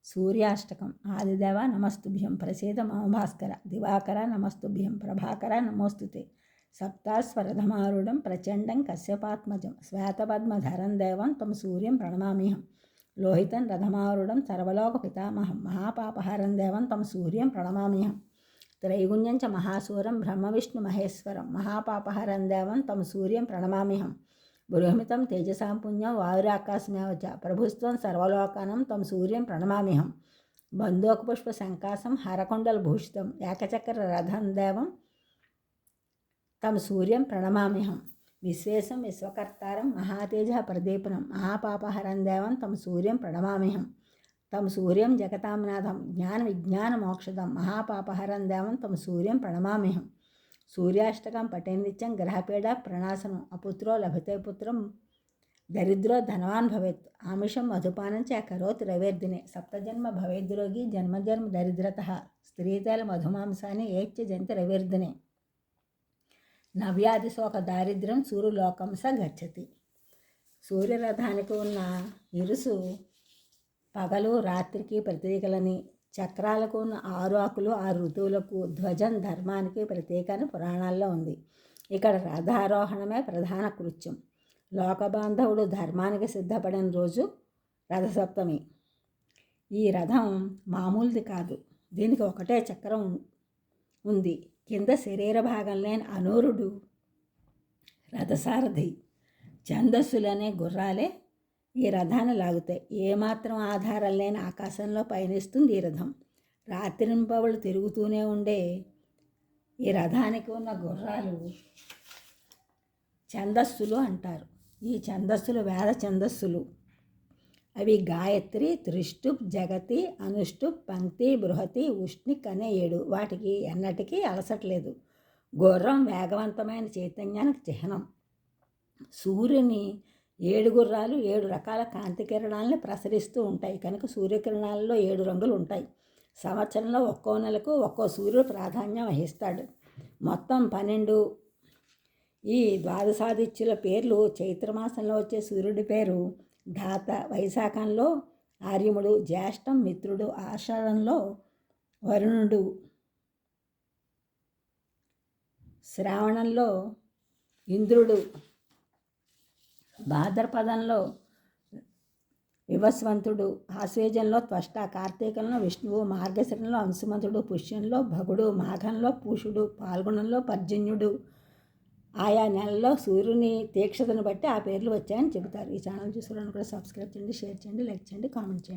సూర్యాష్టకం. ఆదిదేవ నమస్తుభ్యం ప్రసీద మమ భాస్కర. దివాకర నమస్తుభ్యం ప్రభాకర నమోస్తుతే. సప్తాస్వరథమారుఢం ప్రచండం కశ్యపాత్మజం. శ్వేతపద్మధరం దేవం తం సూర్యం ప్రణమామ్యహం. లోహితం రథమారుఢం సర్వలోక పితామహం. మహాపాపహరం దేవం తం సూర్యం ప్రణమామ్యహం. త్రైగుణ్యం చ మహాసూరం బ్రహ్మ విష్ణు మహేశ్వరం. మహాపాపహరం దేవం తం సూర్యం ప్రణమామ్యహం. బృహమితం తేజసాం పుణ్యం వాయురాకాశమేవ చ. ప్రభుస్త్వం సర్వలోకానం తం సూర్యం ప్రణమామ్యహం. బంధోకపుష్ప సంకాసం హరకొండలభూషితం. ఏకచక్ర రథం దేవం తం సూర్యం ప్రణమామ్యహం. విశ్వేశం విశ్వకర్తారం మహాతేజ ప్రదీపనం. మహాపాపహరం దేవం తం సూర్యం ప్రణమామ్యహం. తం సూర్యం జగతాంనాథం జ్ఞాన విజ్ఞాన మోక్షదం. మహాపాపహరం దేవం తం సూర్యం ప్రణమామ్యహం. సూర్యాష్టకం పఠే నిత్యం గ్రహపీడ ప్రణాశనం. అపుత్రో లభతే పుత్రం దరిద్రో ధనవాన్ భవేత్. ఆమిషం మధుపానం చ కరోతి రవేర్దినే. సప్తజన్మ భవేద్రోగి జన్మజన్మ దరిద్రత. స్త్రీతైల మధుమాంసాన్ని ఏచ్య జంతి రవేర్దినే. నవ్యాదిశోక దారిద్ర్యం సూర్యలోకం స గచ్చతి. సూర్యరథానికి ఉన్న ఇరుసు పగలు రాత్రికి ప్రతీకలని, చక్రాలకు ఉన్న 6 ఆకులు 6 ఋతువులకు, ధ్వజం ధర్మానికి ప్రతీక అని పురాణాల్లో ఉంది. ఇక్కడ రథారోహణమే ప్రధాన కృత్యం. లోకబాంధవుడు ధర్మానికి సిద్ధపడిన రోజు రథసప్తమి. ఈ రథం మామూలుది కాదు. దీనికి ఒకటే చక్రం ఉంది. కింద శరీర భాగం లేని అనూరుడు రథసారథి. ఛందస్సులనే గుర్రాలే ఈ రథాన్ని లాగుతాయి. ఏమాత్రం ఆధారం లేని ఆకాశంలో పయనిస్తుంది ఈ రథం. రాత్రింపవళ్ళు తిరుగుతూనే ఉండే ఈ రథానికి ఉన్న గుర్రాలు ఛందస్సులు అంటారు. ఈ ఛందస్సులు వేద ఛందస్సులు. అవి గాయత్రి, త్రిష్టుప్, జగతి, అనుష్టుప్, పంక్తి, బృహతి, ఉష్ణిక్ అనే 7. వాటికి ఎన్నటికీ అలసట్లేదు. గుర్రం వేగవంతమైన చైతన్యానికి చిహ్నం. సూర్యుని 7 గుర్రాలు 7 రకాల కాంతి కిరణాలని ప్రసరిస్తూ ఉంటాయి కనుక సూర్యకిరణాలలో 7 రంగులు ఉంటాయి. సంవత్సరంలో ఒక్కో నెలకు ఒక్కో సూర్యుడు ప్రాధాన్యం వహిస్తాడు. మొత్తం 12. ఈ ద్వాదశాదిత్యుల పేర్లు: చైత్రమాసంలో వచ్చే సూర్యుడి పేరు ధాత, వైశాఖంలో ఆర్యముడు, జ్యేష్టం మిత్రుడు, ఆషాఢంలో వరుణుడు, శ్రావణంలో ఇంద్రుడు, భాద్రపదంలో వివస్వంతుడు, ఆశ్వేజంలో త్వష్ట, కార్తీకంలో విష్ణువు, మార్గశిరంలో అంశుమంతుడు, పుష్యంలో భగుడు, మాఘంలో పూషుడు, పాల్గొనంలో పర్జన్యుడు. ఆయా నెలల్లో సూర్యుని తీక్షతను బట్టి ఆ పేర్లు వచ్చాయని చెబుతారు. ఈ ఛానల్ చూసుకోవడానికి కూడా సబ్స్క్రైబ్ చేయండి, షేర్ చేయండి, లైక్ చేయండి, కామెంట్ చేయండి.